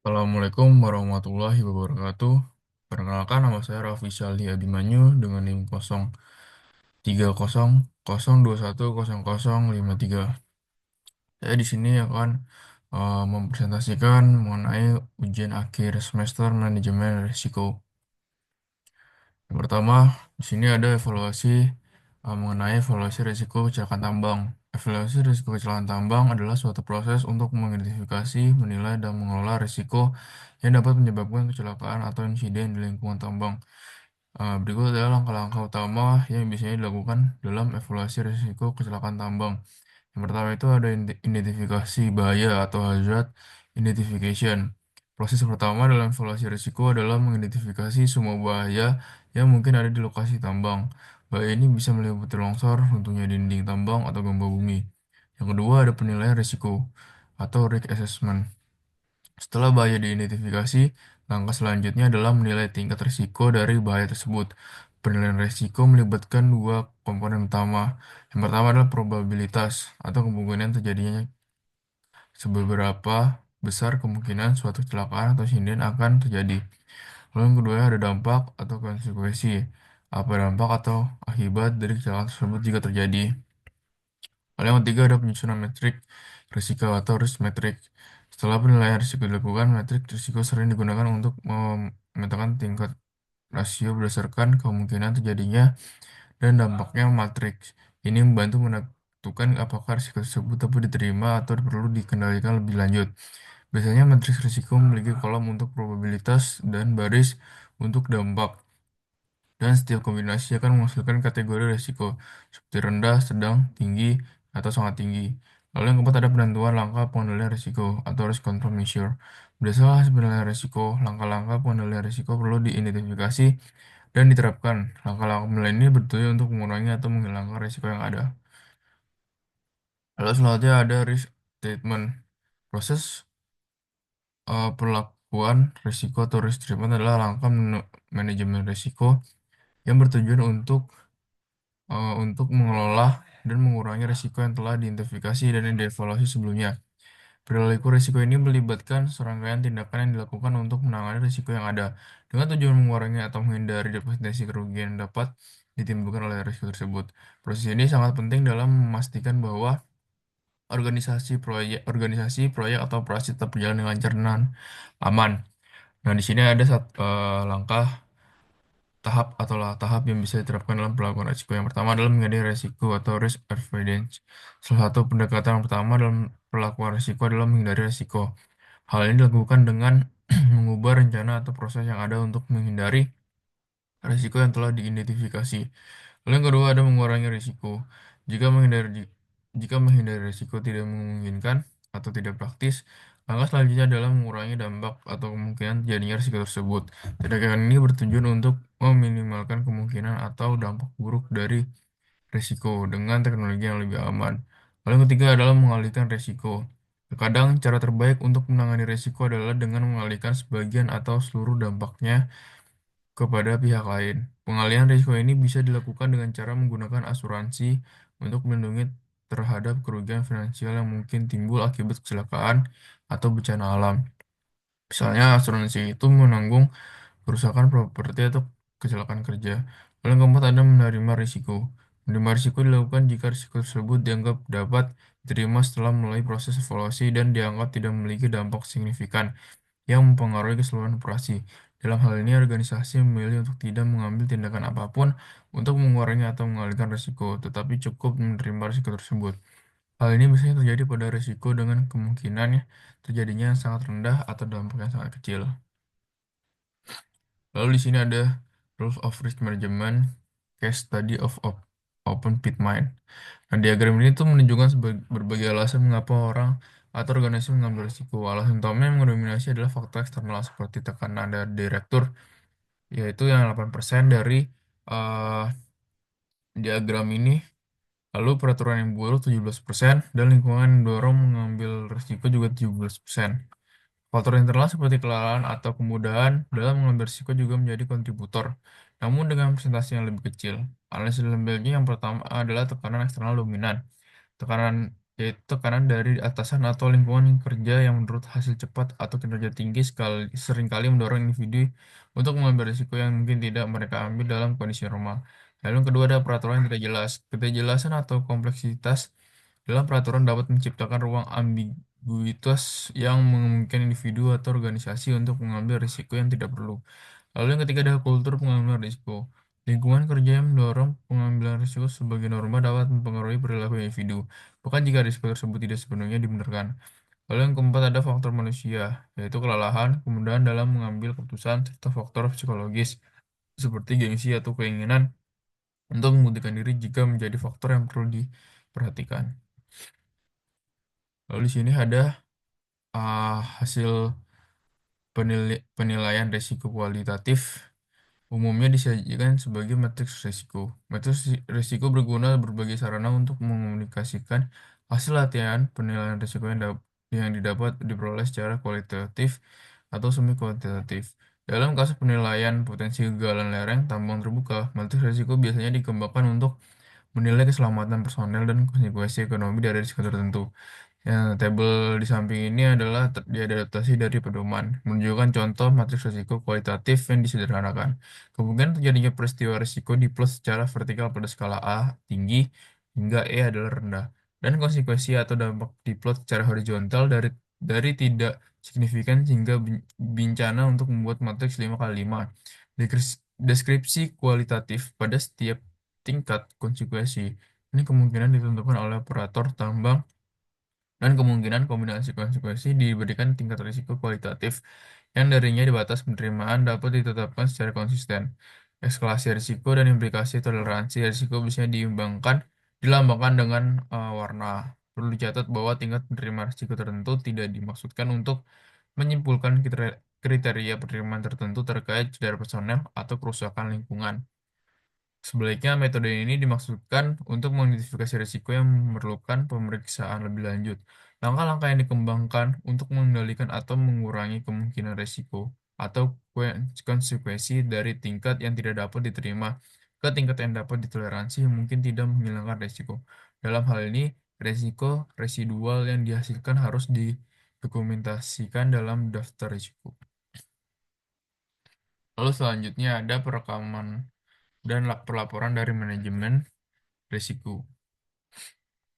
Assalamualaikum warahmatullahi wabarakatuh. Perkenalkan nama saya Raffi Syalhi Abimanyu dengan NIM 0300210053. Saya di sini akan mempresentasikan mengenai ujian akhir semester manajemen risiko. Yang pertama, di sini ada mengenai evaluasi risiko kecelakaan tambang. Evaluasi risiko kecelakaan tambang adalah suatu proses untuk mengidentifikasi, menilai, dan mengelola risiko yang dapat menyebabkan kecelakaan atau insiden di lingkungan tambang. Berikut adalah langkah-langkah utama yang biasanya dilakukan dalam evaluasi risiko kecelakaan tambang. Yang pertama itu ada identifikasi bahaya atau hazard identification. Proses pertama dalam evaluasi risiko adalah mengidentifikasi semua bahaya yang mungkin ada di lokasi tambang. Bahaya ini bisa meliputi longsor, runtuhnya dinding tambang, atau gempa bumi. Yang kedua ada penilaian risiko atau risk assessment. Setelah bahaya diidentifikasi, langkah selanjutnya adalah menilai tingkat risiko dari bahaya tersebut. Penilaian risiko melibatkan dua komponen utama. Yang pertama adalah probabilitas atau kemungkinan terjadinya seberapa besar kemungkinan suatu kecelakaan atau insiden akan terjadi. Lalu yang kedua ada dampak atau konsekuensi. Apa dampak atau akibat dari kecelakaan tersebut jika terjadi. Lalu yang ketiga ada penyusunan metrik risiko atau risk metric. Setelah penilaian risiko dilakukan, metrik risiko sering digunakan untuk memetakan tingkat rasio berdasarkan kemungkinan terjadinya dan dampaknya matriks. Ini membantu menentukan apakah risiko tersebut dapat diterima atau perlu dikendalikan lebih lanjut. Biasanya matriks risiko memiliki kolom untuk probabilitas dan baris untuk dampak. Dan setiap kombinasi akan menghasilkan kategori risiko seperti rendah, sedang, tinggi, atau sangat tinggi. Lalu yang keempat ada penentuan langkah pengendalian risiko atau risk control measure. Berdasarkan hasil penilaian risiko, langkah-langkah pengendalian risiko perlu diidentifikasi dan diterapkan. Langkah-langkah penilaian ini bertujuan untuk mengurangi atau menghilangkan risiko yang ada. Lalu selanjutnya ada risk treatment. Proses perlakuan risiko atau risk treatment adalah langkah manajemen risiko yang bertujuan untuk mengelola dan mengurangi risiko yang telah diidentifikasi dan yang dievaluasi sebelumnya. Perilaku risiko ini melibatkan serangkaian tindakan yang dilakukan untuk menangani risiko yang ada, dengan tujuan mengurangi atau menghindari potensi kerugian yang dapat ditimbulkan oleh risiko tersebut. Proses ini sangat penting dalam memastikan bahwa organisasi, proyek, atau operasi tetap berjalan dengan lancar dan aman. Nah, di sini ada tahap yang bisa diterapkan dalam pelakuan risiko. Yang pertama adalah mengenai risiko atau risk avoidance. Salah satu pendekatan yang pertama dalam pelakuan risiko adalah menghindari risiko. Hal ini dilakukan dengan mengubah rencana atau proses yang ada untuk menghindari risiko yang telah diidentifikasi. Lalu yang kedua ada mengurangi risiko. Jika menghindari jika menghindari risiko tidak memungkinkan atau tidak praktis, langkah selanjutnya adalah mengurangi dampak atau kemungkinan terjadinya risiko tersebut. Tindakan ini bertujuan untuk meminimalkan kemungkinan atau dampak buruk dari risiko dengan teknologi yang lebih aman. Lalu yang ketiga adalah mengalihkan risiko. Terkadang cara terbaik untuk menangani risiko adalah dengan mengalihkan sebagian atau seluruh dampaknya kepada pihak lain. Pengalihan risiko ini bisa dilakukan dengan cara menggunakan asuransi untuk melindungi terhadap kerugian finansial yang mungkin timbul akibat kecelakaan atau bencana alam. Misalnya, asuransi itu menanggung kerusakan properti atau kecelakaan kerja. Lalu yang keempat ada menerima risiko. Menerima risiko dilakukan jika risiko tersebut dianggap dapat diterima setelah melalui proses evaluasi dan dianggap tidak memiliki dampak signifikan yang mempengaruhi keseluruhan operasi. Dalam hal ini, organisasi memilih untuk tidak mengambil tindakan apapun untuk mengurangi atau mengalihkan risiko, tetapi cukup menerima risiko tersebut. Hal ini biasanya terjadi pada risiko dengan kemungkinan terjadinya yang sangat rendah atau dampak yang sangat kecil. Lalu di sini ada Rules of Risk Management, Case Study of Open Pit Mine. Nah, diagram ini tuh menunjukkan berbagai alasan mengapa orang atau organisasi mengambil risiko. Alasan utama yang mendominasi adalah faktor eksternal seperti tekanan dari direktur, yaitu yang 8% dari eh, diagram ini. Lalu peraturan yang buruk 17% dan lingkungan yang mendorong mengambil risiko juga 17%. Faktor internal seperti kelalaian atau kemudahan dalam mengambil risiko juga menjadi kontributor, namun dengan presentasi yang lebih kecil. Analisis lebih lanjutnya yang pertama adalah tekanan eksternal dominan. Tekanan yaitu tekanan dari atasan atau lingkungan kerja yang menurut hasil cepat atau kinerja tinggi seringkali mendorong individu untuk mengambil risiko yang mungkin tidak mereka ambil dalam kondisi normal. Lalu yang kedua ada peraturan yang tidak jelas. Ketidakjelasan atau kompleksitas dalam peraturan dapat menciptakan ruang ambiguitas yang memungkinkan individu atau organisasi untuk mengambil risiko yang tidak perlu. Lalu yang ketiga ada kultur pengambilan risiko. Lingkungan kerja yang mendorong pengambilan risiko sebagai norma dapat mempengaruhi perilaku individu, bahkan jika risiko tersebut tidak sepenuhnya dibenarkan. Lalu yang keempat ada faktor manusia, yaitu kelelahan, kemudahan dalam mengambil keputusan, serta faktor psikologis, seperti gengsi atau keinginan untuk membuktikan diri jika menjadi faktor yang perlu diperhatikan. Lalu di sini ada hasil penilaian risiko kualitatif. Umumnya disajikan sebagai matriks risiko. Matriks risiko berguna berbagai sarana untuk mengkomunikasikan hasil latihan penilaian risiko yang didapat diperoleh secara kualitatif atau semi kuantitatif. Dalam kasus penilaian potensi kegagalan lereng tambang terbuka, matriks risiko biasanya dikembangkan untuk menilai keselamatan personel dan konsekuensi ekonomi dari risiko tertentu. Ya, tabel di samping ini adalah diadaptasi dari pedoman, menunjukkan contoh matriks risiko kualitatif yang disederhanakan. Kemungkinan terjadinya peristiwa risiko diplot secara vertikal pada skala A tinggi hingga E adalah rendah, dan konsekuensi atau dampak diplot secara horizontal dari tidak signifikan hingga bencana untuk membuat matriks 5x5. Deskripsi kualitatif pada setiap tingkat konsekuensi ini kemungkinan ditentukan oleh operator tambang dan kemungkinan kombinasi konsekuensi diberikan tingkat risiko kualitatif yang darinya di batas penerimaan dapat ditetapkan secara konsisten. Eskalasi risiko dan implikasi toleransi risiko bisa dilambangkan dengan warna. Perlu dicatat bahwa tingkat penerimaan risiko tertentu tidak dimaksudkan untuk menyimpulkan kriteria penerimaan tertentu terkait cedera personel atau kerusakan lingkungan. Sebaliknya, metode ini dimaksudkan untuk mengidentifikasi risiko yang memerlukan pemeriksaan lebih lanjut. Langkah-langkah yang dikembangkan untuk mengendalikan atau mengurangi kemungkinan risiko atau konsekuensi dari tingkat yang tidak dapat diterima ke tingkat yang dapat ditoleransi mungkin tidak menghilangkan risiko. Dalam hal ini, risiko residual yang dihasilkan harus didokumentasikan dalam daftar risiko. Lalu selanjutnya ada perekaman dan pelaporan dari manajemen risiko.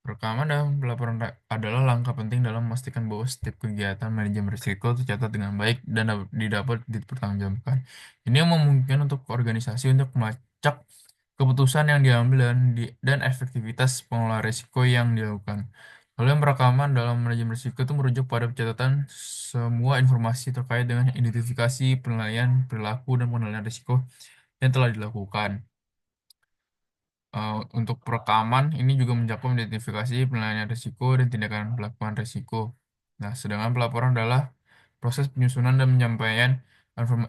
Rekaman dan pelaporan adalah langkah penting dalam memastikan bahwa setiap kegiatan manajemen risiko tercatat dengan baik dan didapat dipertanggungjawabkan. Ini yang memungkinkan untuk organisasi untuk melacak keputusan yang diambil dan efektivitas pengelolaan risiko yang dilakukan. Lalu yang perekaman dalam manajemen risiko itu merujuk pada pencatatan semua informasi terkait dengan identifikasi, penilaian, perilaku, dan pengendalian risiko yang telah dilakukan. Untuk perekaman ini juga mencakup identifikasi, penilaian risiko, dan tindakan pelaporan risiko. Nah, sedangkan pelaporan adalah proses penyusunan dan penyampaian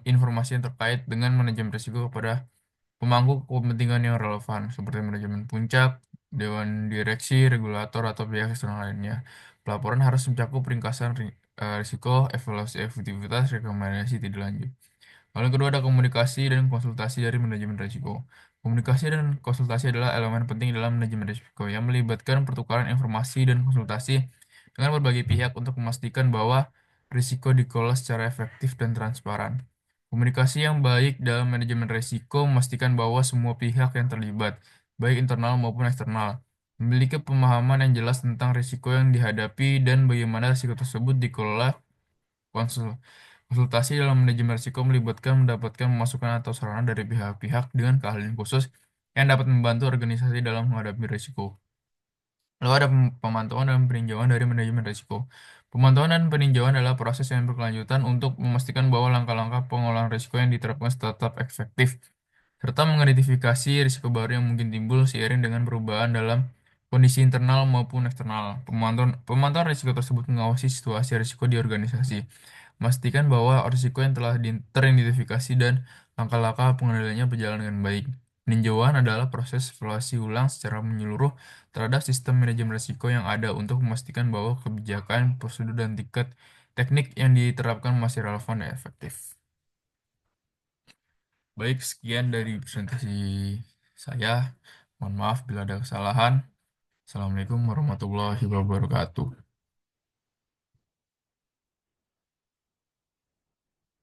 informasi yang terkait dengan manajemen risiko kepada pemangku kepentingan yang relevan, seperti manajemen puncak, dewan direksi, regulator, atau pihak eksternal lainnya. Pelaporan harus mencakup ringkasan risiko, evaluasi efektivitas, rekomendasi tidak lanjut. Lalu yang kedua ada komunikasi dan konsultasi dari manajemen risiko. Komunikasi dan konsultasi adalah elemen penting dalam manajemen risiko yang melibatkan pertukaran informasi dan konsultasi dengan berbagai pihak untuk memastikan bahwa risiko dikelola secara efektif dan transparan. Komunikasi yang baik dalam manajemen risiko memastikan bahwa semua pihak yang terlibat, baik internal maupun eksternal, memiliki pemahaman yang jelas tentang risiko yang dihadapi dan bagaimana risiko tersebut dikelola. Konsultasi dalam manajemen risiko melibatkan mendapatkan masukan atau saran dari pihak-pihak dengan keahlian khusus yang dapat membantu organisasi dalam menghadapi risiko. Lalu ada pemantauan dan peninjauan dari manajemen risiko. Pemantauan dan peninjauan adalah proses yang berkelanjutan untuk memastikan bahwa langkah-langkah pengelolaan risiko yang diterapkan tetap efektif, serta mengidentifikasi risiko baru yang mungkin timbul seiring dengan perubahan dalam kondisi internal maupun eksternal. Pemantauan risiko tersebut mengawasi situasi risiko di organisasi, memastikan bahwa risiko yang telah teridentifikasi dan langkah-langkah pengendaliannya berjalan dengan baik. Peninjauan adalah proses evaluasi ulang secara menyeluruh terhadap sistem manajemen risiko yang ada untuk memastikan bahwa kebijakan, prosedur, dan tingkat teknik yang diterapkan masih relevan dan efektif. Baik, sekian dari presentasi saya. Mohon maaf bila ada kesalahan. Assalamualaikum warahmatullahi wabarakatuh.